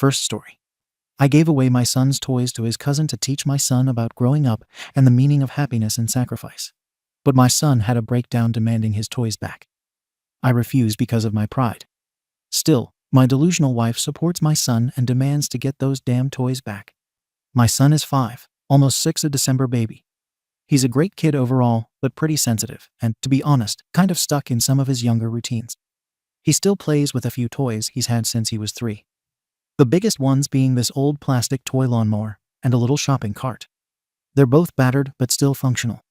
First story. I gave away my son's toys to his cousin to teach my son about growing up and the meaning of happiness and sacrifice. But my son had a breakdown demanding his toys back. I refused because of my pride. Still, my delusional wife supports my son and demands to get those damn toys back. My son is 5, almost 6, a December baby. He's a great kid overall, but pretty sensitive and, to be honest, kind of stuck in some of his younger routines. He still plays with a few toys he's had since he was 3. The biggest ones being this old plastic toy lawnmower and a little shopping cart. They're both battered but still functional.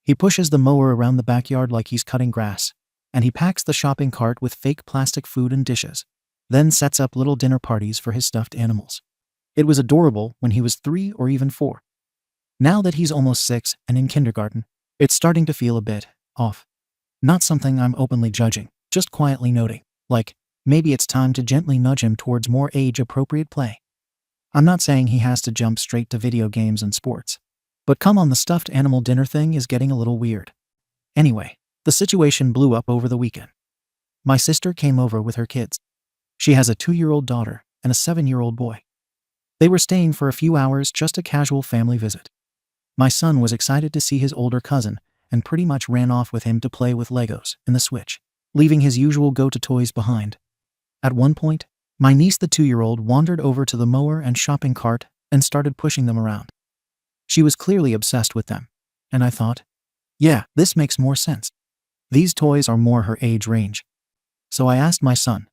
He pushes the mower around the backyard like he's cutting grass, and he packs the shopping cart with fake plastic food and dishes, then sets up little dinner parties for his stuffed animals. It was adorable when he was 3 or even 4. Now that he's almost 6 and in kindergarten, it's starting to feel a bit off. Not something I'm openly judging, just quietly noting, like, maybe it's time to gently nudge him towards more age-appropriate play. I'm not saying he has to jump straight to video games and sports, but come on, the stuffed animal dinner thing is getting a little weird. Anyway, the situation blew up over the weekend. My sister came over with her kids. She has a 2-year-old daughter and a 7-year-old boy. They were staying for a few hours, just a casual family visit. My son was excited to see his older cousin and pretty much ran off with him to play with Legos and the Switch, leaving his usual go-to toys behind. At one point, my niece, the 2-year-old, wandered over to the mower and shopping cart and started pushing them around. She was clearly obsessed with them, and I thought, yeah, this makes more sense. These toys are more her age range. So I asked my son,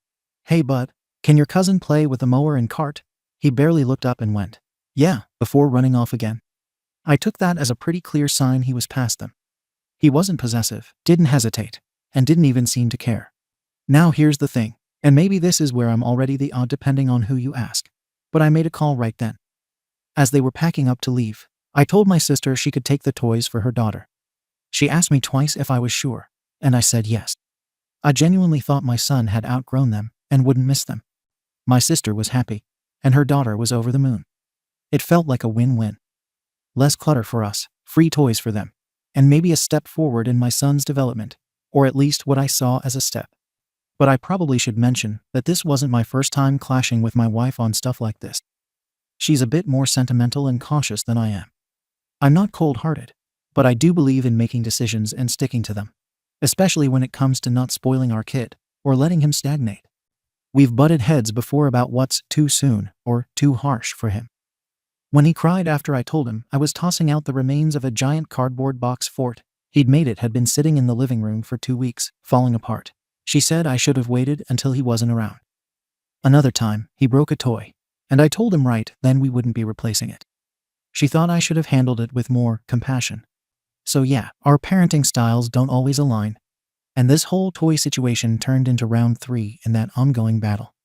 "Hey bud, can your cousin play with the mower and cart?" He barely looked up and went, "Yeah," before running off again. I took that as a pretty clear sign he was past them. He wasn't possessive, didn't hesitate, and didn't even seem to care. Now here's the thing, and maybe this is where I'm already the odd depending on who you ask, but I made a call right then. As they were packing up to leave, I told my sister she could take the toys for her daughter. She asked me twice if I was sure, and I said yes. I genuinely thought my son had outgrown them and wouldn't miss them. My sister was happy, and her daughter was over the moon. It felt like a win-win. Less clutter for us, free toys for them, and maybe a step forward in my son's development, or at least what I saw as a step. But I probably should mention that this wasn't my first time clashing with my wife on stuff like this. She's a bit more sentimental and cautious than I am. I'm not cold-hearted, but I do believe in making decisions and sticking to them, especially when it comes to not spoiling our kid or letting him stagnate. We've butted heads before about what's too soon or too harsh for him. When he cried after I told him I was tossing out the remains of a giant cardboard box fort he'd made, it had been sitting in the living room for 2 weeks, falling apart. She said I should have waited until he wasn't around. Another time, he broke a toy, and I told him right then we wouldn't be replacing it. She thought I should have handled it with more compassion. So yeah, our parenting styles don't always align, and this whole toy situation turned into round 3 in that ongoing battle.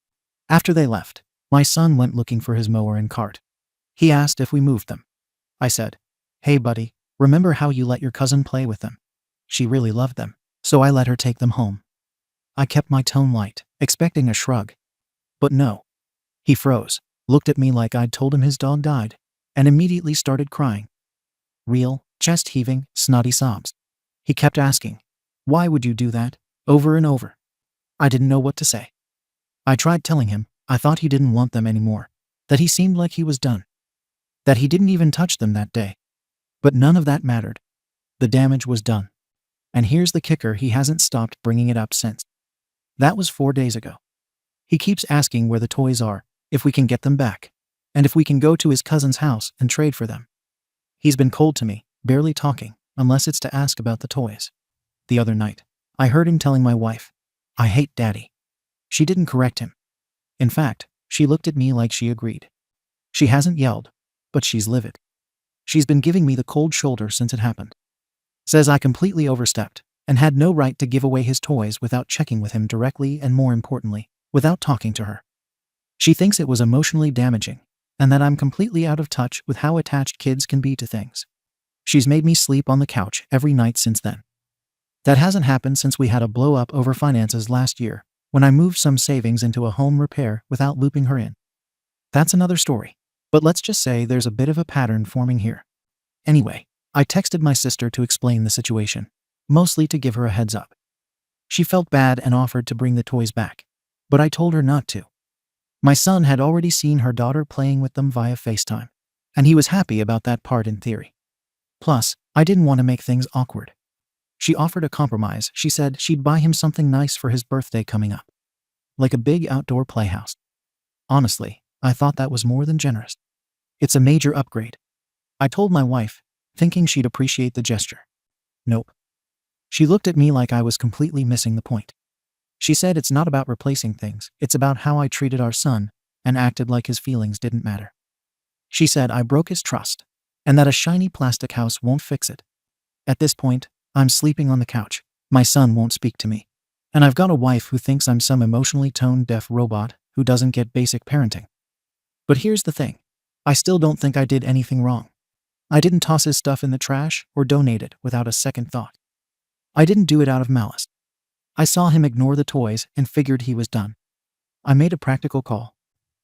After they left, my son went looking for his mower and cart. He asked if we moved them. I said, "Hey buddy, remember how you let your cousin play with them? She really loved them, so I let her take them home." I kept my tone light, expecting a shrug. But no. He froze, looked at me like I'd told him his dog died, and immediately started crying. Real, chest-heaving, snotty sobs. He kept asking, "Why would you do that?" over and over. I didn't know what to say. I tried telling him I thought he didn't want them anymore, that he seemed like he was done, that he didn't even touch them that day. But none of that mattered. The damage was done. And here's the kicker, he hasn't stopped bringing it up since. That was 4 days ago. He keeps asking where the toys are, if we can get them back, and if we can go to his cousin's house and trade for them. He's been cold to me, barely talking, unless it's to ask about the toys. The other night, I heard him telling my wife, "I hate Daddy." She didn't correct him. In fact, she looked at me like she agreed. She hasn't yelled, but she's livid. She's been giving me the cold shoulder since it happened. Says I completely overstepped and had no right to give away his toys without checking with him directly and, more importantly, without talking to her. She thinks it was emotionally damaging and that I'm completely out of touch with how attached kids can be to things. She's made me sleep on the couch every night since then. That hasn't happened since we had a blow-up over finances last year, when I moved some savings into a home repair without looping her in. That's another story, but let's just say there's a bit of a pattern forming here. Anyway, I texted my sister to explain the situation, mostly to give her a heads up. She felt bad and offered to bring the toys back, but I told her not to. My son had already seen her daughter playing with them via FaceTime, and he was happy about that part in theory. Plus, I didn't want to make things awkward. She offered a compromise. She said she'd buy him something nice for his birthday coming up, like a big outdoor playhouse. Honestly, I thought that was more than generous. It's a major upgrade. I told my wife, thinking she'd appreciate the gesture. Nope. She looked at me like I was completely missing the point. She said it's not about replacing things, it's about how I treated our son and acted like his feelings didn't matter. She said I broke his trust, and that a shiny plastic house won't fix it. At this point, I'm sleeping on the couch. My son won't speak to me. And I've got a wife who thinks I'm some emotionally tone-deaf robot who doesn't get basic parenting. But here's the thing. I still don't think I did anything wrong. I didn't toss his stuff in the trash or donate it without a second thought. I didn't do it out of malice. I saw him ignore the toys and figured he was done. I made a practical call.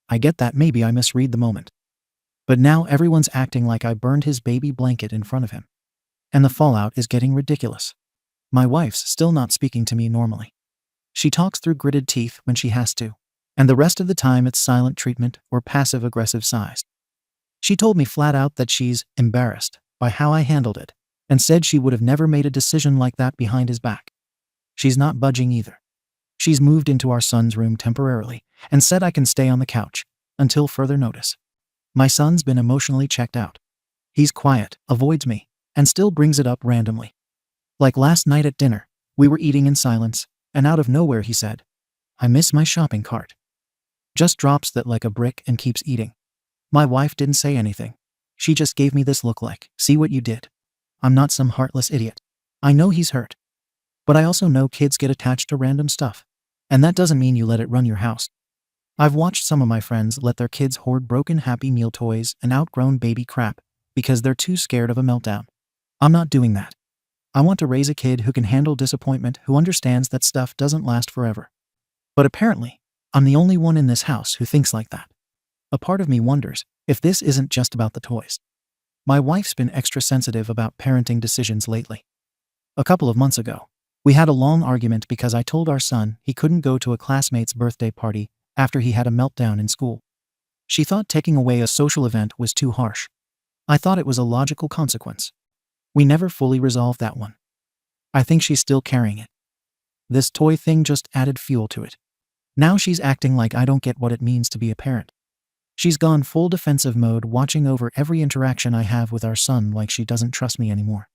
I get that maybe I misread the moment. But now everyone's acting like I burned his baby blanket in front of him. And the fallout is getting ridiculous. My wife's still not speaking to me normally. She talks through gritted teeth when she has to, and the rest of the time it's silent treatment or passive-aggressive sighs. She told me flat out that she's embarrassed by how I handled it, and said she would have never made a decision like that behind his back. She's not budging either. She's moved into our son's room temporarily and said I can stay on the couch until further notice. My son's been emotionally checked out. He's quiet, avoids me, and still brings it up randomly. Like last night at dinner, we were eating in silence, and out of nowhere he said, "I miss my shopping cart." Just drops that like a brick and keeps eating. My wife didn't say anything. She just gave me this look like, "See what you did." I'm not some heartless idiot. I know he's hurt. But I also know kids get attached to random stuff. And that doesn't mean you let it run your house. I've watched some of my friends let their kids hoard broken Happy Meal toys and outgrown baby crap because they're too scared of a meltdown. I'm not doing that. I want to raise a kid who can handle disappointment, who understands that stuff doesn't last forever. But apparently, I'm the only one in this house who thinks like that. A part of me wonders if this isn't just about the toys. My wife's been extra sensitive about parenting decisions lately. A couple of months ago, we had a long argument because I told our son he couldn't go to a classmate's birthday party after he had a meltdown in school. She thought taking away a social event was too harsh. I thought it was a logical consequence. We never fully resolved that one. I think she's still carrying it. This toy thing just added fuel to it. Now she's acting like I don't get what it means to be a parent. She's gone full defensive mode, watching over every interaction I have with our son like she doesn't trust me anymore.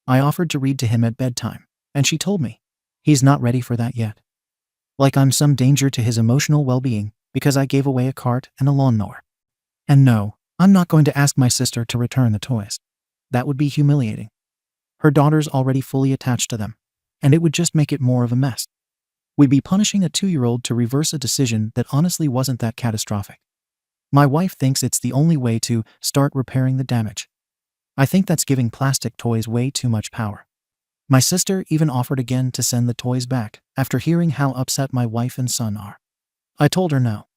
I offered to read to him at bedtime, and she told me he's not ready for that yet. Like I'm some danger to his emotional well-being because I gave away a cart and a lawnmower. And no, I'm not going to ask my sister to return the toys. That would be humiliating. Her daughter's already fully attached to them, and it would just make it more of a mess. We'd be punishing a 2-year-old to reverse a decision that honestly wasn't that catastrophic. My wife thinks it's the only way to start repairing the damage. I think that's giving plastic toys way too much power. My sister even offered again to send the toys back after hearing how upset my wife and son are. I told her no.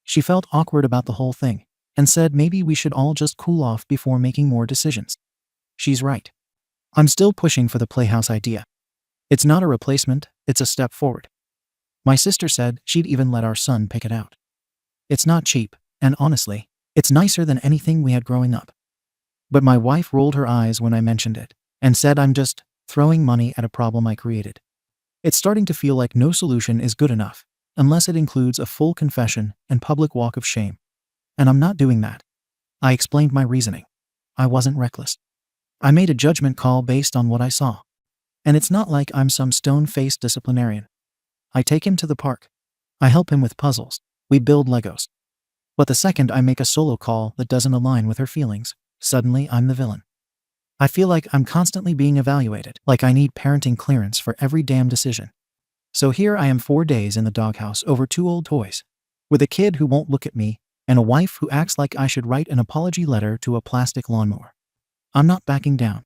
She felt awkward about the whole thing and said maybe we should all just cool off before making more decisions. She's right. I'm still pushing for the playhouse idea. It's not a replacement, it's a step forward. My sister said she'd even let our son pick it out. It's not cheap, and honestly, it's nicer than anything we had growing up. But my wife rolled her eyes when I mentioned it and said I'm just throwing money at a problem I created. It's starting to feel like no solution is good enough unless it includes a full confession and public walk of shame. And I'm not doing that. I explained my reasoning. I wasn't reckless. I made a judgment call based on what I saw. And it's not like I'm some stone-faced disciplinarian. I take him to the park. I help him with puzzles. We build Legos. But the second I make a solo call that doesn't align with her feelings, suddenly I'm the villain. I feel like I'm constantly being evaluated, like I need parenting clearance for every damn decision. So here I am 4 days in the doghouse over 2 old toys, with a kid who won't look at me, and a wife who acts like I should write an apology letter to a plastic lawnmower. I'm not backing down.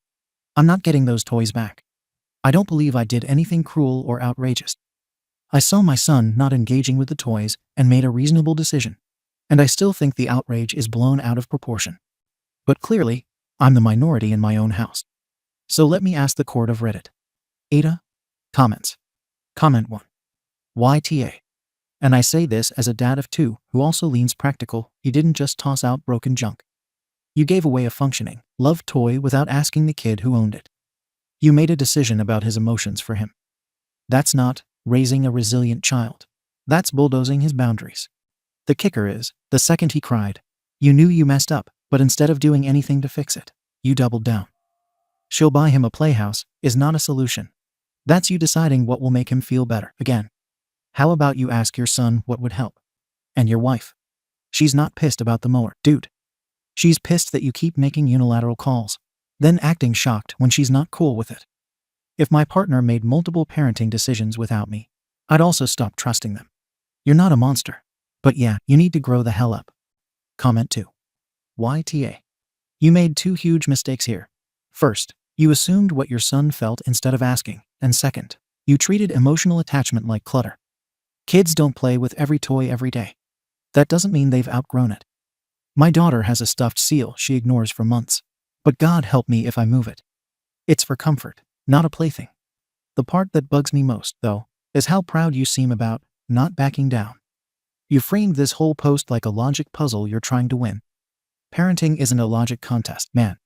I'm not getting those toys back. I don't believe I did anything cruel or outrageous. I saw my son not engaging with the toys and made a reasonable decision. And I still think the outrage is blown out of proportion. But clearly, I'm the minority in my own house. So let me ask the court of Reddit. Ada? Comments. Comment 1. YTA. And I say this as a dad of two who also leans practical. You didn't just toss out broken junk. You gave away a functioning, loved toy without asking the kid who owned it. You made a decision about his emotions for him. That's not raising a resilient child. That's bulldozing his boundaries. The kicker is, the second he cried, you knew you messed up, but instead of doing anything to fix it, you doubled down. She'll buy him a playhouse is not a solution. That's you deciding what will make him feel better. Again, how about you ask your son what would help? And your wife. She's not pissed about the mower, dude. She's pissed that you keep making unilateral calls, then acting shocked when she's not cool with it. If my partner made multiple parenting decisions without me, I'd also stop trusting them. You're not a monster. But yeah, you need to grow the hell up. Comment 2. YTA. You made two huge mistakes here. First, you assumed what your son felt instead of asking. And second, you treated emotional attachment like clutter. Kids don't play with every toy every day. That doesn't mean they've outgrown it. My daughter has a stuffed seal she ignores for months. But God help me if I move it. It's for comfort, not a plaything. The part that bugs me most, though, is how proud you seem about not backing down. You framed this whole post like a logic puzzle you're trying to win. Parenting isn't a logic contest, man.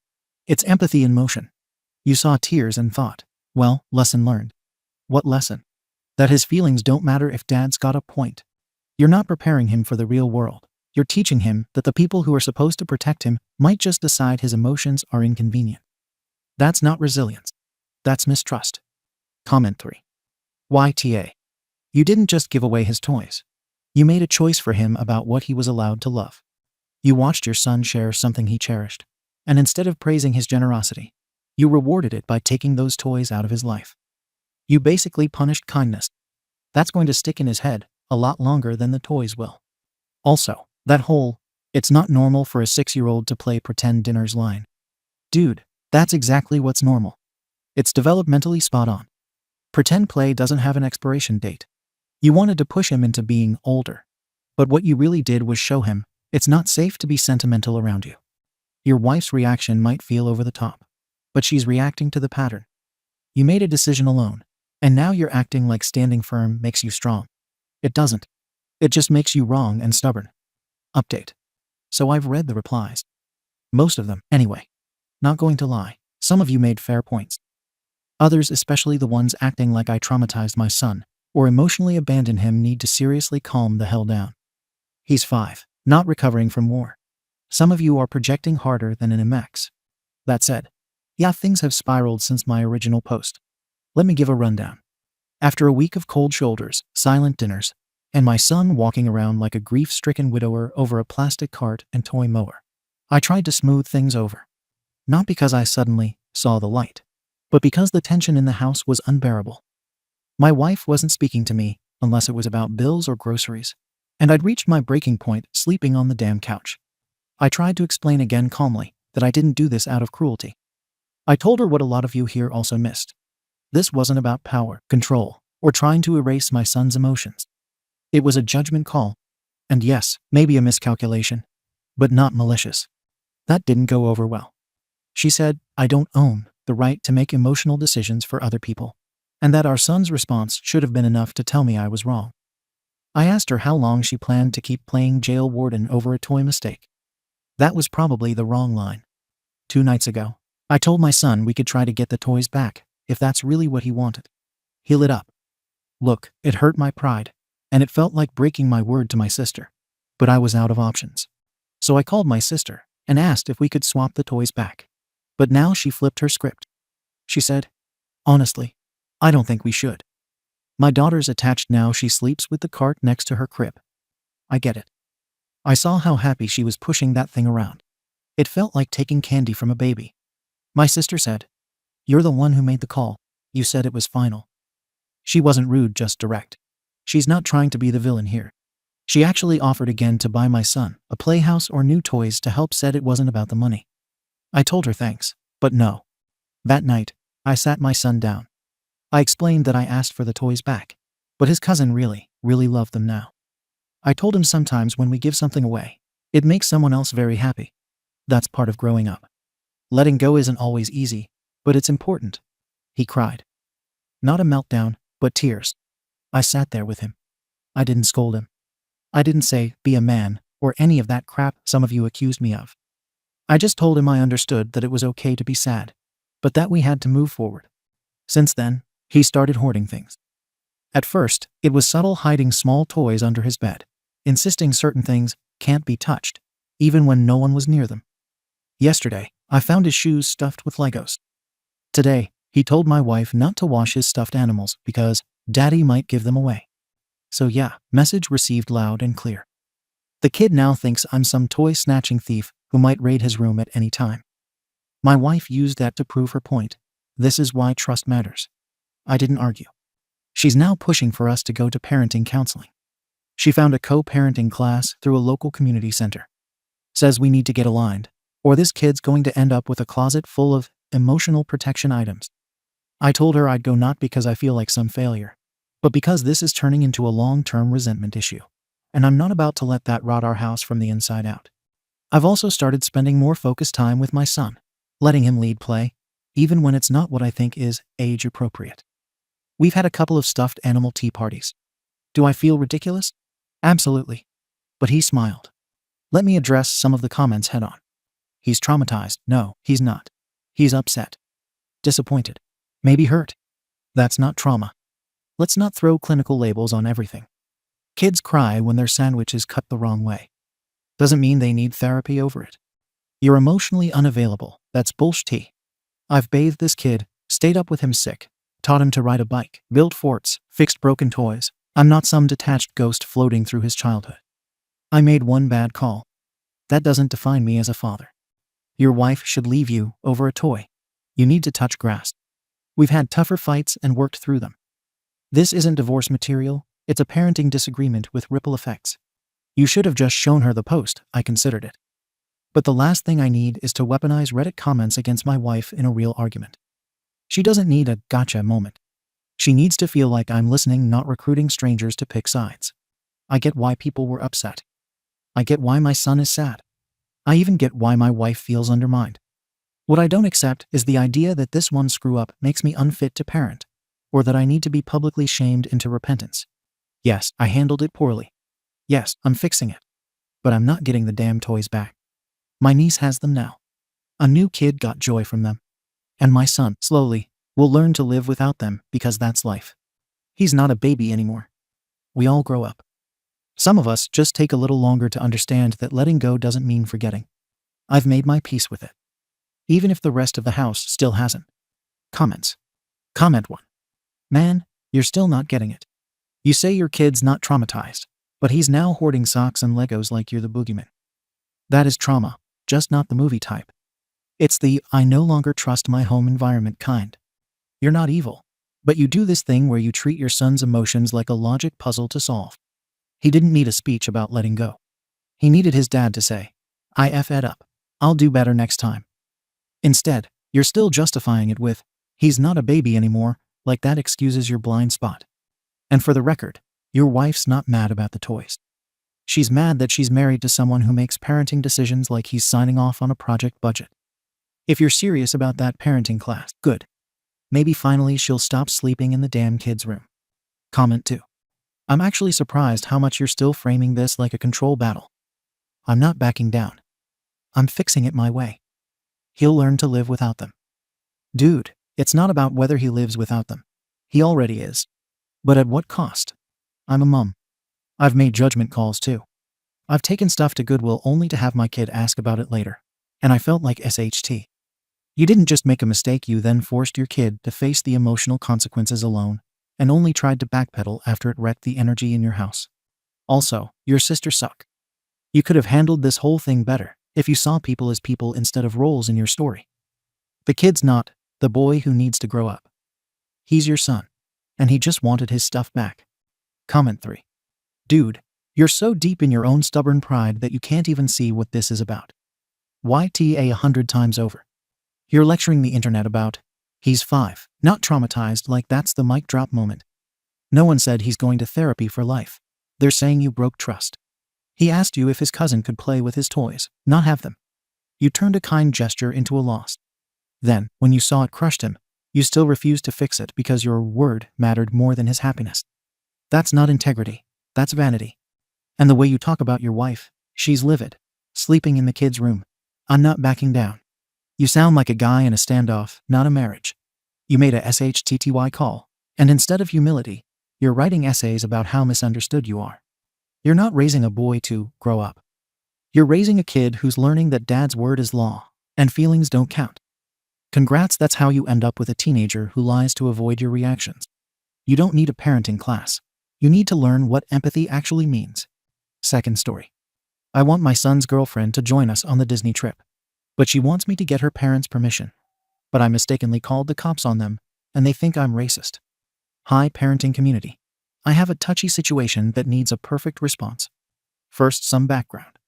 It's empathy in motion. You saw tears and thought, well, lesson learned. What lesson? That his feelings don't matter if dad's got a point. You're not preparing him for the real world. You're teaching him that the people who are supposed to protect him might just decide his emotions are inconvenient. That's not resilience. That's mistrust. Comment 3. YTA. You didn't just give away his toys. You made a choice for him about what he was allowed to love. You watched your son share something he cherished, and instead of praising his generosity, you rewarded it by taking those toys out of his life. You basically punished kindness. That's going to stick in his head a lot longer than the toys will. Also, that whole, it's not normal for a 6-year-old to play pretend dinners line. Dude, that's exactly what's normal. It's developmentally spot on. Pretend play doesn't have an expiration date. You wanted to push him into being older. But what you really did was show him it's not safe to be sentimental around you. Your wife's reaction might feel over the top, but she's reacting to the pattern. You made a decision alone, and now you're acting like standing firm makes you strong. It doesn't. It just makes you wrong and stubborn. Update. So I've read the replies. Most of them, anyway. Not going to lie, some of you made fair points. Others, especially the ones acting like I traumatized my son or emotionally abandoned him, need to seriously calm the hell down. He's 5, not recovering from war. Some of you are projecting harder than an MX. That said, yeah, things have spiraled since my original post. Let me give a rundown. After a week of cold shoulders, silent dinners, and my son walking around like a grief-stricken widower over a plastic cart and toy mower, I tried to smooth things over. Not because I suddenly saw the light, but because the tension in the house was unbearable. My wife wasn't speaking to me unless it was about bills or groceries, and I'd reached my breaking point sleeping on the damn couch. I tried to explain again calmly that I didn't do this out of cruelty. I told her what a lot of you here also missed. This wasn't about power, control, or trying to erase my son's emotions. It was a judgment call. And yes, maybe a miscalculation, but not malicious. That didn't go over well. She said, I don't own the right to make emotional decisions for other people, and that our son's response should have been enough to tell me I was wrong. I asked her how long she planned to keep playing jail warden over a toy mistake. That was probably the wrong line. 2 nights ago, I told my son we could try to get the toys back, if that's really what he wanted. He lit up. Look, it hurt my pride, and it felt like breaking my word to my sister. But I was out of options. So I called my sister and asked if we could swap the toys back. But now she flipped her script. She said, honestly, I don't think we should. My daughter's attached now. She sleeps with the cart next to her crib. I get it. I saw how happy she was pushing that thing around. It felt like taking candy from a baby. My sister said, you're the one who made the call. You said it was final. She wasn't rude, just direct. She's not trying to be the villain here. She actually offered again to buy my son a playhouse or new toys to help, said it wasn't about the money. I told her thanks, but no. That night, I sat my son down. I explained that I asked for the toys back, but his cousin really loved them now. I told him sometimes when we give something away, it makes someone else very happy. That's part of growing up. Letting go isn't always easy, but it's important. He cried. Not a meltdown, but tears. I sat there with him. I didn't scold him. I didn't say, be a man, or any of that crap some of you accused me of. I just told him I understood that it was okay to be sad, but that we had to move forward. Since then, he started hoarding things. At first, it was subtle, hiding small toys under his bed, insisting certain things can't be touched, even when no one was near them. Yesterday, I found his shoes stuffed with Legos. Today, he told my wife not to wash his stuffed animals because Daddy might give them away. So yeah, message received loud and clear. The kid now thinks I'm some toy-snatching thief who might raid his room at any time. My wife used that to prove her point. This is why trust matters. I didn't argue. She's now pushing for us to go to parenting counseling. She found a co-parenting class through a local community center. Says we need to get aligned, or this kid's going to end up with a closet full of emotional protection items. I told her I'd go not because I feel like some failure, but because this is turning into a long-term resentment issue, and I'm not about to let that rot our house from the inside out. I've also started spending more focused time with my son, letting him lead play, even when it's not what I think is age appropriate. We've had a couple of stuffed animal tea parties. Do I feel ridiculous? Absolutely. But he smiled. Let me address some of the comments head on. He's traumatized. No, he's not. He's upset. Disappointed. Maybe hurt. That's not trauma. Let's not throw clinical labels on everything. Kids cry when their sandwich is cut the wrong way. Doesn't mean they need therapy over it. You're emotionally unavailable. That's bullshit. I've bathed this kid, stayed up with him sick, taught him to ride a bike, built forts, fixed broken toys. I'm not some detached ghost floating through his childhood. I made one bad call. That doesn't define me as a father. Your wife should leave you over a toy. You need to touch grass. We've had tougher fights and worked through them. This isn't divorce material, it's a parenting disagreement with ripple effects. You should have just shown her the post. I considered it. But the last thing I need is to weaponize Reddit comments against my wife in a real argument. She doesn't need a gotcha moment. She needs to feel like I'm listening, not recruiting strangers to pick sides. I get why people were upset. I get why my son is sad. I even get why my wife feels undermined. What I don't accept is the idea that this one screw-up makes me unfit to parent, or that I need to be publicly shamed into repentance. Yes, I handled it poorly. Yes, I'm fixing it. But I'm not getting the damn toys back. My niece has them now. A new kid got joy from them. And my son, slowly, will learn to live without them because that's life. He's not a baby anymore. We all grow up. Some of us just take a little longer to understand that letting go doesn't mean forgetting. I've made my peace with it. Even if the rest of the house still hasn't. Comments. Comment 1. Man, you're still not getting it. You say your kid's not traumatized, but he's now hoarding socks and Legos like you're the boogeyman. That is trauma, just not the movie type. It's the I no longer trust my home environment kind. You're not evil, but you do this thing where you treat your son's emotions like a logic puzzle to solve. He didn't need a speech about letting go. He needed his dad to say, I F'd up. I'll do better next time. Instead, you're still justifying it with, he's not a baby anymore, like that excuses your blind spot. And for the record, your wife's not mad about the toys. She's mad that she's married to someone who makes parenting decisions like he's signing off on a project budget. If you're serious about that parenting class, good. Maybe finally she'll stop sleeping in the damn kid's room. Comment 2. I'm actually surprised how much you're still framing this like a control battle. I'm not backing down. I'm fixing it my way. He'll learn to live without them. Dude, it's not about whether he lives without them. He already is. But at what cost? I'm a mom. I've made judgment calls too. I've taken stuff to Goodwill only to have my kid ask about it later. And I felt like SHT. You didn't just make a mistake, you then forced your kid to face the emotional consequences alone, and only tried to backpedal after it wrecked the energy in your house. Also, your sister suck. You could have handled this whole thing better if you saw people as people instead of roles in your story. The kid's not the boy who needs to grow up. He's your son, and he just wanted his stuff back. Comment 3. Dude, you're so deep in your own stubborn pride that you can't even see what this is about. YTA 100 times over. You're lecturing the internet about, he's 5, not traumatized, like that's the mic drop moment. No one said he's going to therapy for life. They're saying you broke trust. He asked you if his cousin could play with his toys, not have them. You turned a kind gesture into a loss. Then, when you saw it crushed him, you still refused to fix it because your word mattered more than his happiness. That's not integrity. That's vanity. And the way you talk about your wife, she's livid. Sleeping in the kids' room. I'm not backing down. You sound like a guy in a standoff, not a marriage. You made a SHTTY call, and instead of humility, you're writing essays about how misunderstood you are. You're not raising a boy to grow up. You're raising a kid who's learning that dad's word is law, and feelings don't count. Congrats, that's how you end up with a teenager who lies to avoid your reactions. You don't need a parenting class. You need to learn what empathy actually means. Second story. I want my son's girlfriend to join us on the Disney trip, but she wants me to get her parents' permission. But I mistakenly called the cops on them, and they think I'm racist. Hi, parenting community. I have a touchy situation that needs a perfect response. First, some background.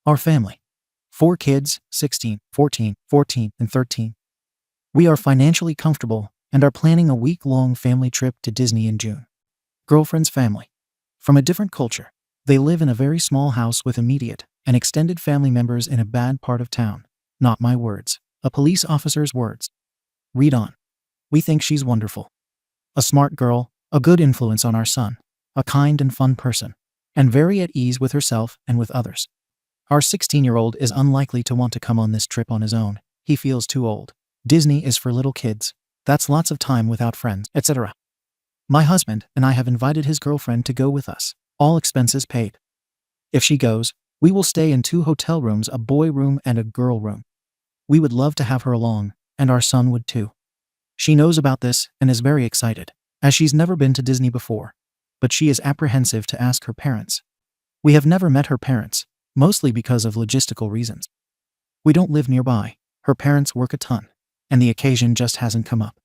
Our family. 4 kids, 16, 14, 14, and 13. We are financially comfortable and are planning a week-long family trip to Disney in June. Girlfriend's family. From a different culture. They live in a very small house with immediate and extended family members in a bad part of town. Not my words. A police officer's words. Read on. We think she's wonderful. A smart girl, a good influence on our son, a kind and fun person, and very at ease with herself and with others. Our 16-year-old is unlikely to want to come on this trip on his own. He feels too old. Disney is for little kids. That's lots of time without friends, etc. My husband and I have invited his girlfriend to go with us. All expenses paid. If she goes, we will stay in 2 hotel rooms, a boy room and a girl room. We would love to have her along, and our son would too. She knows about this and is very excited, as she's never been to Disney before, but she is apprehensive to ask her parents. We have never met her parents, mostly because of logistical reasons. We don't live nearby, her parents work a ton, and the occasion just hasn't come up.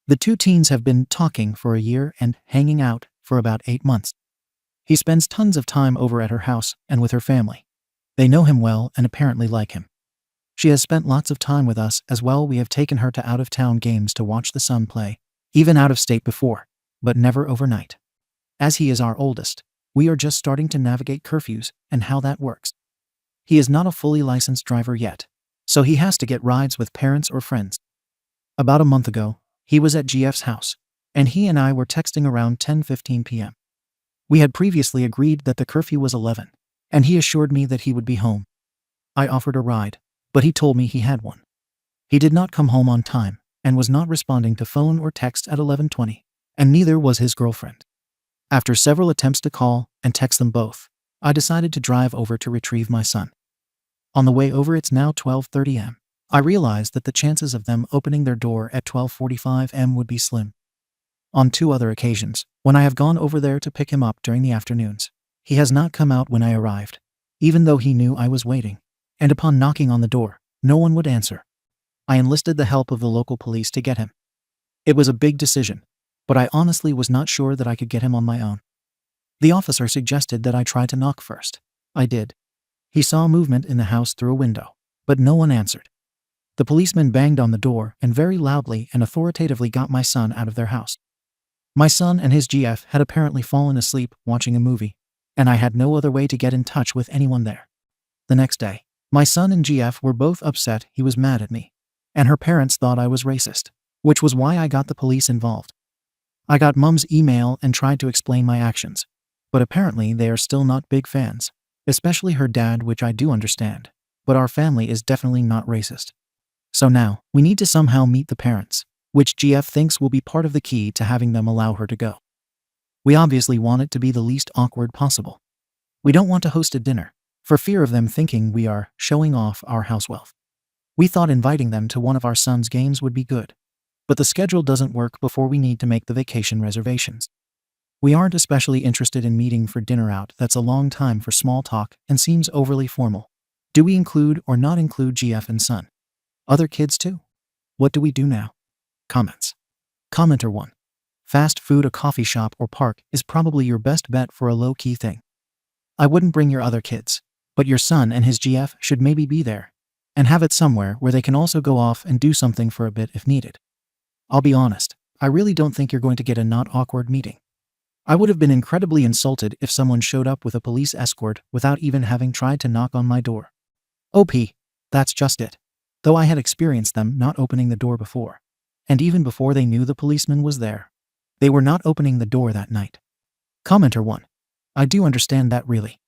The 2 teens have been talking for a year and hanging out for about 8 months. He spends tons of time over at her house and with her family. They know him well and apparently like him. She has spent lots of time with us as well. We have taken her to out-of-town games to watch the son play, even out of state before, but never overnight. As he is our oldest, we are just starting to navigate curfews and how that works. He is not a fully licensed driver yet, so he has to get rides with parents or friends. About a month ago, he was at GF's house, and he and I were texting around 10:15 p.m. We had previously agreed that the curfew was 11, and he assured me that he would be home. I offered a ride, but he told me he had one. He did not come home on time and was not responding to phone or text at 11:20, and neither was his girlfriend. After several attempts to call and text them both, I decided to drive over to retrieve my son. On the way over, it's now 12:30 am. I realized that the chances of them opening their door at 12:45 am would be slim. On 2 other occasions, when I have gone over there to pick him up during the afternoons, he has not come out when I arrived, even though he knew I was waiting, and upon knocking on the door, no one would answer. I enlisted the help of the local police to get him. It was a big decision, but I honestly was not sure that I could get him on my own. The officer suggested that I try to knock first. I did. He saw movement in the house through a window, but no one answered. The policeman banged on the door and very loudly and authoritatively got my son out of their house. My son and his GF had apparently fallen asleep watching a movie, and I had no other way to get in touch with anyone there. The next day, my son and GF were both upset. He was mad at me, and her parents thought I was racist, which was why I got the police involved. I got Mom's email and tried to explain my actions, but apparently they are still not big fans, especially her dad, which I do understand, but our family is definitely not racist. So now, we need to somehow meet the parents, which GF thinks will be part of the key to having them allow her to go. We obviously want it to be the least awkward possible. We don't want to host a dinner, for fear of them thinking we are showing off our house wealth. We thought inviting them to one of our son's games would be good, but the schedule doesn't work before we need to make the vacation reservations. We aren't especially interested in meeting for dinner out. That's a long time for small talk and seems overly formal. Do we include or not include GF and son? Other kids too? What do we do now? Comments. Commenter 1. Fast food, a coffee shop or park is probably your best bet for a low-key thing. I wouldn't bring your other kids, but your son and his GF should maybe be there, and have it somewhere where they can also go off and do something for a bit if needed. I'll be honest, I really don't think you're going to get a not awkward meeting. I would have been incredibly insulted if someone showed up with a police escort without even having tried to knock on my door. OP, that's just it. Though I had experienced them not opening the door before, and even before they knew the policeman was there. They were not opening the door that night. Commenter 1. I do understand that really.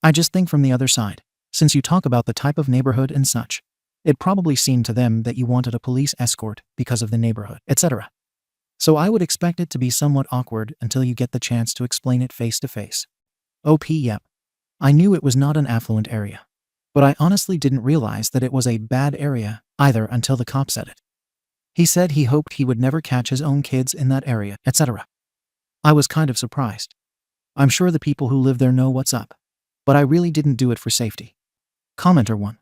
I just think from the other side, since you talk about the type of neighborhood and such, it probably seemed to them that you wanted a police escort because of the neighborhood, etc. So I would expect it to be somewhat awkward until you get the chance to explain it face to face. Yep. I knew it was not an affluent area. But I honestly didn't realize that it was a bad area either until the cop said it. He said he hoped he would never catch his own kids in that area, etc. I was kind of surprised. I'm sure the people who live there know what's up. But I really didn't do it for safety. Commenter 1.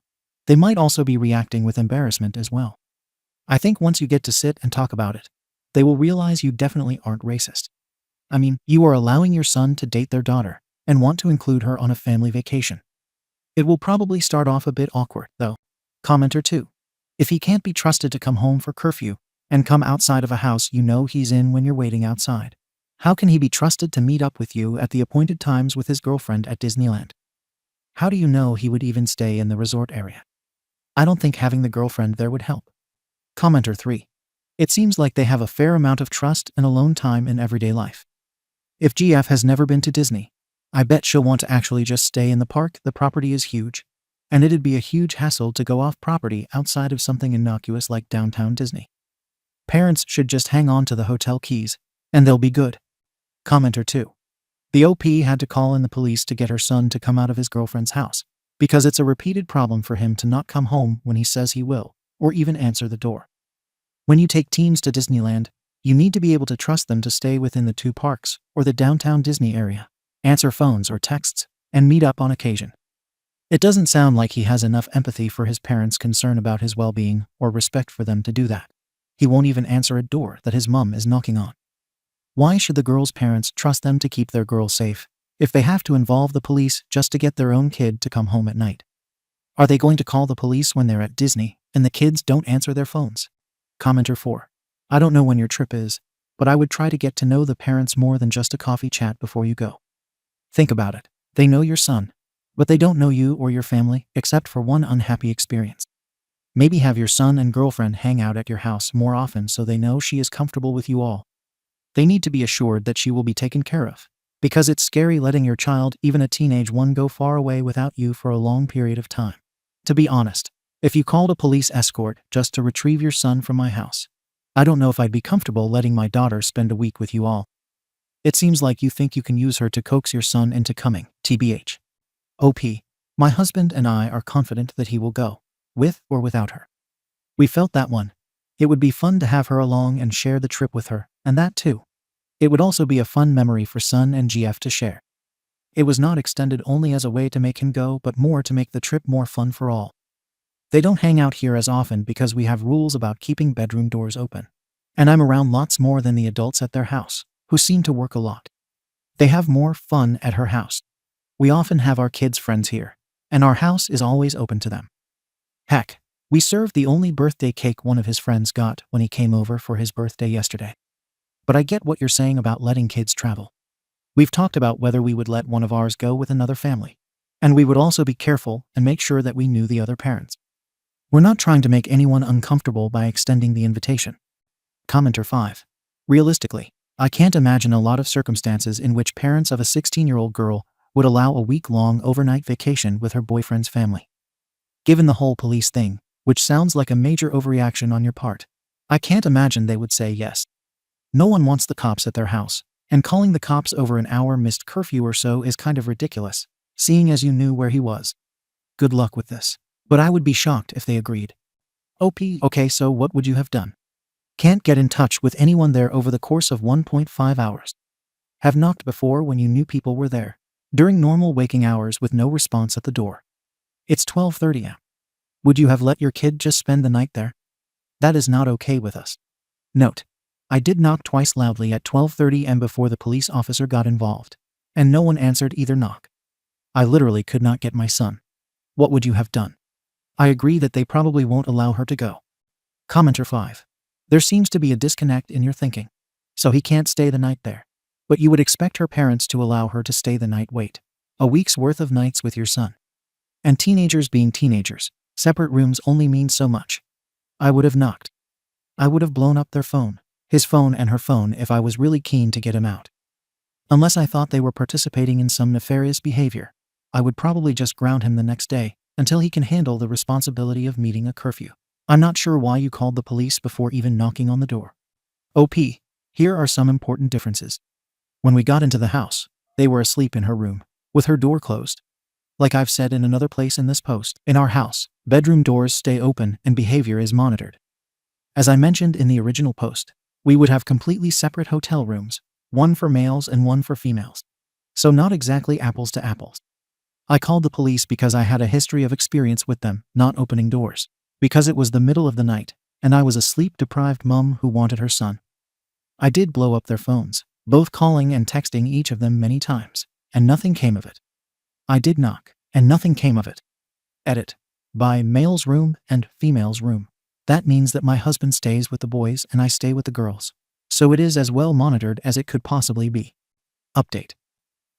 They might also be reacting with embarrassment as well. I think once you get to sit and talk about it, they will realize you definitely aren't racist. I mean, you are allowing your son to date their daughter and want to include her on a family vacation. It will probably start off a bit awkward, though. Commenter 2. If he can't be trusted to come home for curfew and come outside of a house you know he's in when you're waiting outside, how can he be trusted to meet up with you at the appointed times with his girlfriend at Disneyland? How do you know he would even stay in the resort area? I don't think having the girlfriend there would help. Commenter 3. It seems like they have a fair amount of trust and alone time in everyday life. If GF has never been to Disney, I bet she'll want to actually just stay in the park. The property is huge, and it'd be a huge hassle to go off property outside of something innocuous like downtown Disney. Parents should just hang on to the hotel keys, and they'll be good. Commenter 2. The OP had to call in the police to get her son to come out of his girlfriend's house, because it's a repeated problem for him to not come home when he says he will, or even answer the door. When you take teens to Disneyland, you need to be able to trust them to stay within the two parks or the downtown Disney area, answer phones or texts, and meet up on occasion. It doesn't sound like he has enough empathy for his parents' concern about his well-being or respect for them to do that. He won't even answer a door that his mom is knocking on. Why should the girl's parents trust them to keep their girl safe if they have to involve the police just to get their own kid to come home at night? Are they going to call the police when they're at Disney and the kids don't answer their phones? Commenter 4. I don't know when your trip is, but I would try to get to know the parents more than just a coffee chat before you go. Think about it. They know your son, but they don't know you or your family except for one unhappy experience. Maybe have your son and girlfriend hang out at your house more often so they know she is comfortable with you all. They need to be assured that she will be taken care of, because it's scary letting your child, even a teenage one, go far away without you for a long period of time. To be honest, if you called a police escort just to retrieve your son from my house, I don't know if I'd be comfortable letting my daughter spend a week with you all. It seems like you think you can use her to coax your son into coming, TBH. OP, my husband and I are confident that he will go, with or without her. We felt that one. It would be fun to have her along and share the trip with her, and that too. It would also be a fun memory for Son and GF to share. It was not extended only as a way to make him go, but more to make the trip more fun for all. They don't hang out here as often because we have rules about keeping bedroom doors open. And I'm around lots more than the adults at their house, who seem to work a lot. They have more fun at her house. We often have our kids' friends here, and our house is always open to them. Heck, we served the only birthday cake one of his friends got when he came over for his birthday yesterday. But I get what you're saying about letting kids travel. We've talked about whether we would let one of ours go with another family, and we would also be careful and make sure that we knew the other parents. We're not trying to make anyone uncomfortable by extending the invitation. Commenter 5. Realistically, I can't imagine a lot of circumstances in which parents of a 16-year-old girl would allow a week-long overnight vacation with her boyfriend's family. Given the whole police thing, which sounds like a major overreaction on your part, I can't imagine they would say yes. No one wants the cops at their house, and calling the cops over an hour missed curfew or so is kind of ridiculous, seeing as you knew where he was. Good luck with this. But I would be shocked if they agreed. OP, okay, so what would you have done? Can't get in touch with anyone there over the course of 1.5 hours. Have knocked before when you knew people were there, during normal waking hours with no response at the door. It's 12:30 am. Would you have let your kid just spend the night there? That is not okay with us. Note, I did knock twice loudly at 12:30 am before the police officer got involved, and no one answered either knock. I literally could not get my son. What would you have done? I agree that they probably won't allow her to go. Commenter 5. There seems to be a disconnect in your thinking. So he can't stay the night there. But you would expect her parents to allow her to stay the night. Wait. A week's worth of nights with your son. And teenagers being teenagers, separate rooms only mean so much. I would have knocked. I would have blown up their phone, his phone and her phone, if I was really keen to get him out. Unless I thought they were participating in some nefarious behavior. I would probably just ground him the next day until he can handle the responsibility of meeting a curfew. I'm not sure why you called the police before even knocking on the door. OP, here are some important differences. When we got into the house, they were asleep in her room, with her door closed. Like I've said in another place in this post, in our house, bedroom doors stay open and behavior is monitored. As I mentioned in the original post, we would have completely separate hotel rooms, one for males and one for females. So not exactly apples to apples. I called the police because I had a history of experience with them not opening doors, because it was the middle of the night, and I was a sleep-deprived mom who wanted her son. I did blow up their phones, both calling and texting each of them many times, and nothing came of it. I did knock, and nothing came of it. Edit. By male's room and female's room. That means that my husband stays with the boys and I stay with the girls. So it is as well monitored as it could possibly be. Update.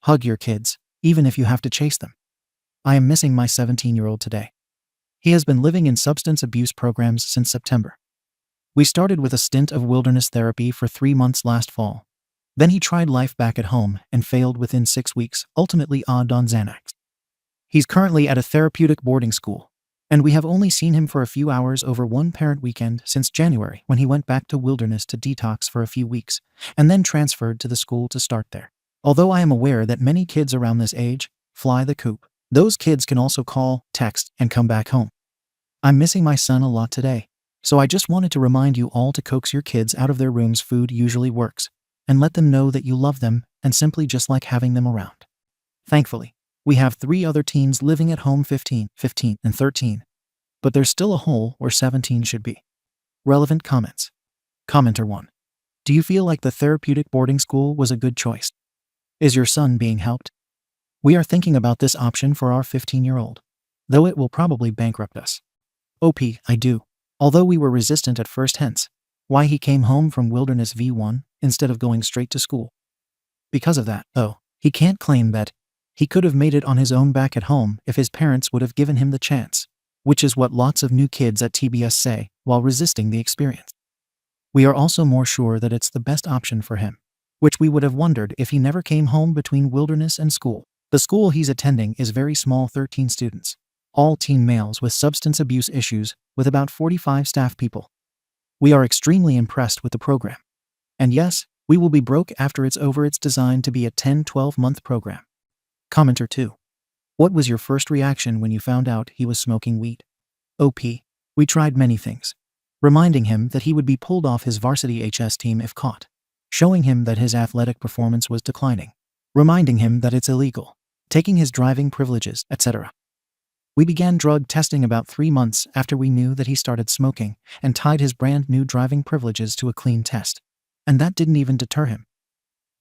Hug your kids, even if you have to chase them. I am missing my 17-year-old today. He has been living in substance abuse programs since September. We started with a stint of wilderness therapy for 3 months last fall. Then he tried life back at home and failed within 6 weeks, ultimately odd on Xanax. He's currently at a therapeutic boarding school, and we have only seen him for a few hours over one parent weekend since January when he went back to wilderness to detox for a few weeks, and then transferred to the school to start there. Although I am aware that many kids around this age fly the coop, those kids can also call, text, and come back home. I'm missing my son a lot today, so I just wanted to remind you all to coax your kids out of their rooms. Food usually works, and let them know that you love them and simply just like having them around. Thankfully, we have 3 other teens living at home, 15, and 13. But there's still a hole where 17 should be. Relevant comments. Commenter 1. Do you feel like the therapeutic boarding school was a good choice? Is your son being helped? We are thinking about this option for our 15-year-old, though it will probably bankrupt us. OP, I do. Although we were resistant at first, hence why he came home from Wilderness V1 instead of going straight to school. Because of that, though, he can't claim that he could have made it on his own back at home if his parents would have given him the chance, which is what lots of new kids at TBS say while resisting the experience. We are also more sure that it's the best option for him, which we would have wondered if he never came home between wilderness and school. The school he's attending is very small, 13 students, all teen males with substance abuse issues, with about 45 staff people. We are extremely impressed with the program. And yes, we will be broke after it's over. It's designed to be a 10-12-month program. Commenter 2. What was your first reaction when you found out he was smoking weed? OP. We tried many things. Reminding him that he would be pulled off his varsity HS team if caught. Showing him that his athletic performance was declining. Reminding him that it's illegal. Taking his driving privileges, etc. We began drug testing about 3 months after we knew that he started smoking and tied his brand new driving privileges to a clean test. And that didn't even deter him.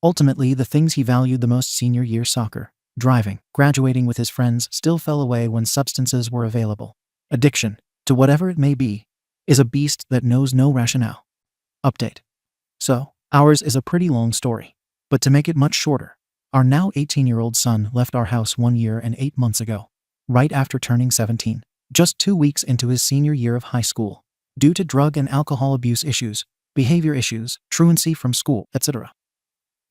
Ultimately, the things he valued the most, senior year soccer, driving, graduating with his friends, still fell away when substances were available. Addiction, to whatever it may be, is a beast that knows no rationale. Update. So, ours is a pretty long story. But to make it much shorter, our now 18-year-old son left our house 1 year and 8 months ago, right after turning 17, just 2 weeks into his senior year of high school, due to drug and alcohol abuse issues, behavior issues, truancy from school, etc.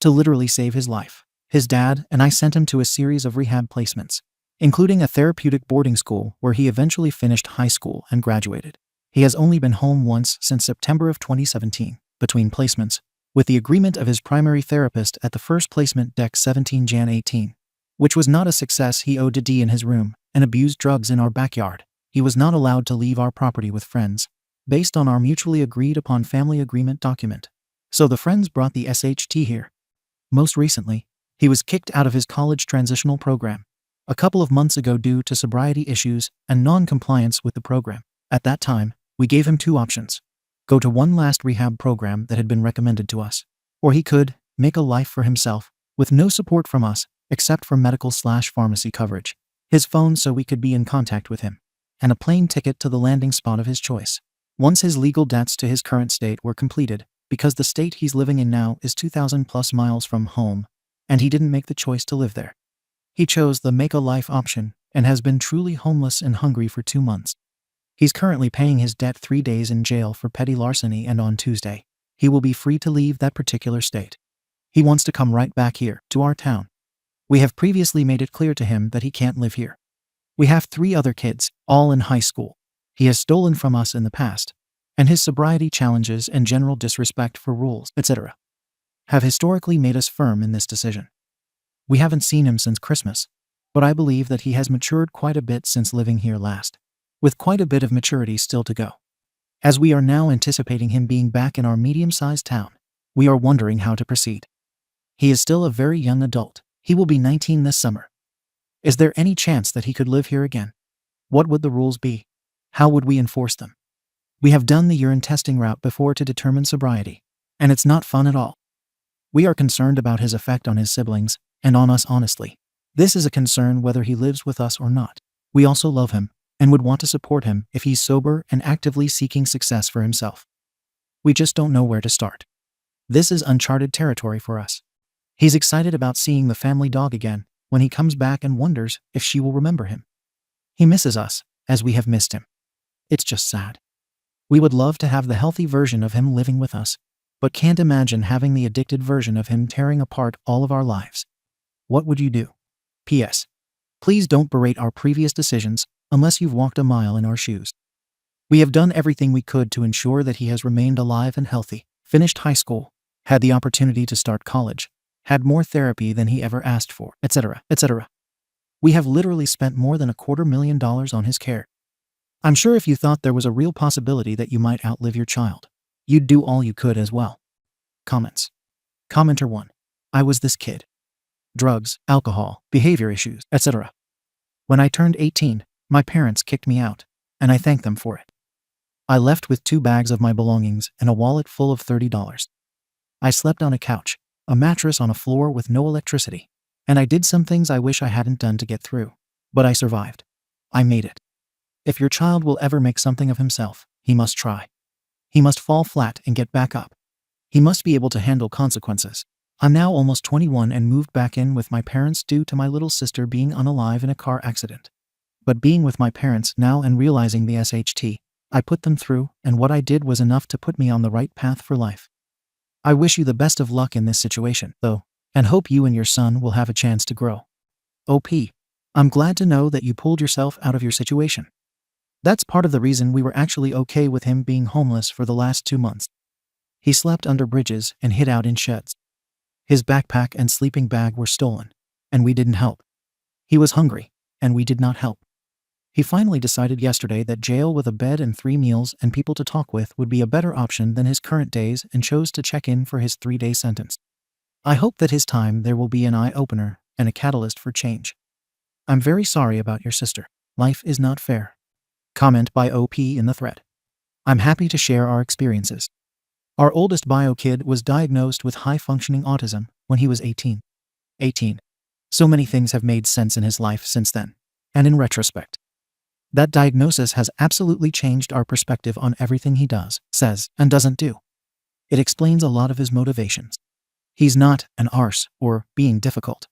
To literally save his life, his dad and I sent him to a series of rehab placements, including a therapeutic boarding school where he eventually finished high school and graduated. He has only been home once since September of 2017, between placements, with the agreement of his primary therapist at the first placement, Dec 17 Jan 18, which was not a success. He OD'd in his room and abused drugs in our backyard. He was not allowed to leave our property with friends, based on our mutually agreed upon family agreement document. So the friends brought the SHT here. Most recently, he was kicked out of his college transitional program a couple of months ago due to sobriety issues and non-compliance with the program. At that time, we gave him 2 options. Go to one last rehab program that had been recommended to us, or he could make a life for himself with no support from us except for medical/pharmacy coverage, his phone so we could be in contact with him, and a plane ticket to the landing spot of his choice. Once his legal debts to his current state were completed, because the state he's living in now is 2,000 plus miles from home, and he didn't make the choice to live there. He chose the make a life option and has been truly homeless and hungry for 2 months. He's currently paying his debt 3 days in jail for petty larceny, and on Tuesday, he will be free to leave that particular state. He wants to come right back here, to our town. We have previously made it clear to him that he can't live here. We have 3 other kids, all in high school. He has stolen from us in the past, and his sobriety challenges and general disrespect for rules, etc., have historically made us firm in this decision. We haven't seen him since Christmas, but I believe that he has matured quite a bit since living here last, with quite a bit of maturity still to go. As we are now anticipating him being back in our medium-sized town, we are wondering how to proceed. He is still a very young adult. He will be 19 this summer. Is there any chance that he could live here again? What would the rules be? How would we enforce them? We have done the urine testing route before to determine sobriety, and it's not fun at all. We are concerned about his effect on his siblings, and on us honestly. This is a concern whether he lives with us or not. We also love him, and would want to support him if he's sober and actively seeking success for himself. We just don't know where to start. This is uncharted territory for us. He's excited about seeing the family dog again when he comes back and wonders if she will remember him. He misses us, as we have missed him. It's just sad. We would love to have the healthy version of him living with us, but can't imagine having the addicted version of him tearing apart all of our lives. What would you do? P.S. Please don't berate our previous decisions unless you've walked a mile in our shoes. We have done everything we could to ensure that he has remained alive and healthy, finished high school, had the opportunity to start college, had more therapy than he ever asked for, etc., etc. We have literally spent more than $250,000 on his care. I'm sure if you thought there was a real possibility that you might outlive your child, you'd do all you could as well. Comments. Commenter 1. I was this kid. Drugs, alcohol, behavior issues, etc. When I turned 18, my parents kicked me out, and I thank them for it. I left with 2 bags of my belongings and a wallet full of $30. I slept on a couch, a mattress on a floor with no electricity, and I did some things I wish I hadn't done to get through, but I survived. I made it. If your child will ever make something of himself, he must try. He must fall flat and get back up. He must be able to handle consequences. I'm now almost 21 and moved back in with my parents due to my little sister being unalive in a car accident. But being with my parents now and realizing the SHT I put them through and what I did was enough to put me on the right path for life. I wish you the best of luck in this situation, though, and hope you and your son will have a chance to grow. OP. I'm glad to know that you pulled yourself out of your situation. That's part of the reason we were actually okay with him being homeless for the last 2 months. He slept under bridges and hid out in sheds. His backpack and sleeping bag were stolen, and we didn't help. He was hungry, and we did not help. He finally decided yesterday that jail with a bed and 3 meals and people to talk with would be a better option than his current days and chose to check in for his 3-day sentence. I hope that his time there will be an eye-opener and a catalyst for change. I'm very sorry about your sister. Life is not fair. Comment by OP in the thread. I'm happy to share our experiences. Our oldest bio kid was diagnosed with high-functioning autism when he was 18. So many things have made sense in his life since then, and in retrospect. That diagnosis has absolutely changed our perspective on everything he does, says, and doesn't do. It explains a lot of his motivations. He's not an arse or being difficult.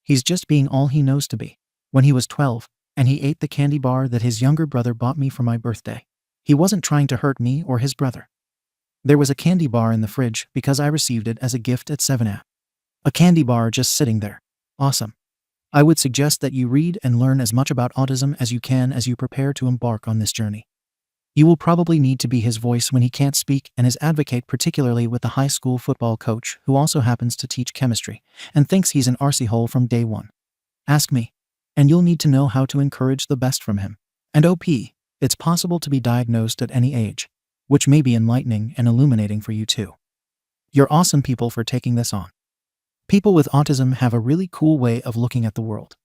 He's just being all he knows to be. When he was 12, and he ate the candy bar that his younger brother bought me for my birthday, he wasn't trying to hurt me or his brother. There was a candy bar in the fridge because I received it as a gift at 7am. A candy bar just sitting there. Awesome. I would suggest that you read and learn as much about autism as you can as you prepare to embark on this journey. You will probably need to be his voice when he can't speak and his advocate, particularly with the high school football coach who also happens to teach chemistry and thinks he's an arsey hole from day one. Ask me, and you'll need to know how to encourage the best from him. And OP, it's possible to be diagnosed at any age, which may be enlightening and illuminating for you too. You're awesome people for taking this on. People with autism have a really cool way of looking at the world.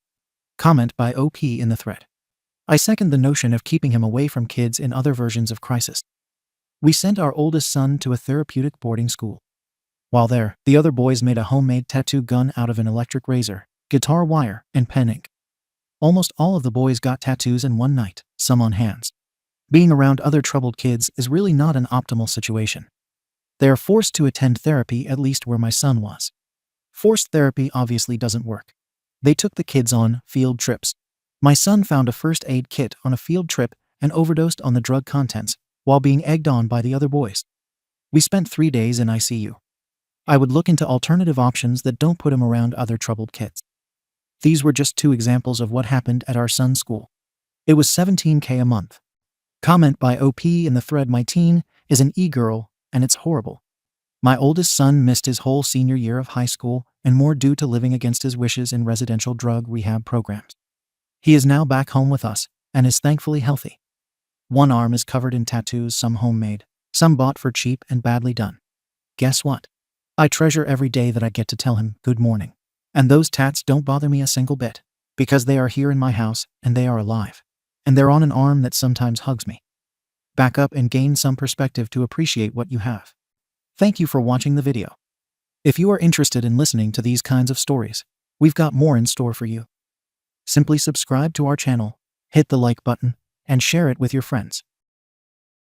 Comment by OP in the thread. I second the notion of keeping him away from kids in other versions of crisis. We sent our oldest son to a therapeutic boarding school. While there, the other boys made a homemade tattoo gun out of an electric razor, guitar wire, and pen ink. Almost all of the boys got tattoos in one night, some on hands. Being around other troubled kids is really not an optimal situation. They are forced to attend therapy, at least where my son was. Forced therapy obviously doesn't work. They took the kids on field trips. My son found a first aid kit on a field trip and overdosed on the drug contents while being egged on by the other boys. We spent 3 days in ICU. I would look into alternative options that don't put him around other troubled kids. These were just 2 examples of what happened at our son's school. It was $17K a month. Comment by OP in the thread, my teen is an e-girl, and it's horrible. My oldest son missed his whole senior year of high school and more due to living against his wishes in residential drug rehab programs. He is now back home with us and is thankfully healthy. One arm is covered in tattoos, some homemade, some bought for cheap and badly done. Guess what? I treasure every day that I get to tell him good morning. And those tats don't bother me a single bit, because they are here in my house and they are alive. And they're on an arm that sometimes hugs me. Back up and gain some perspective to appreciate what you have. Thank you for watching the video. If you are interested in listening to these kinds of stories, we've got more in store for you. Simply subscribe to our channel, hit the like button, and share it with your friends.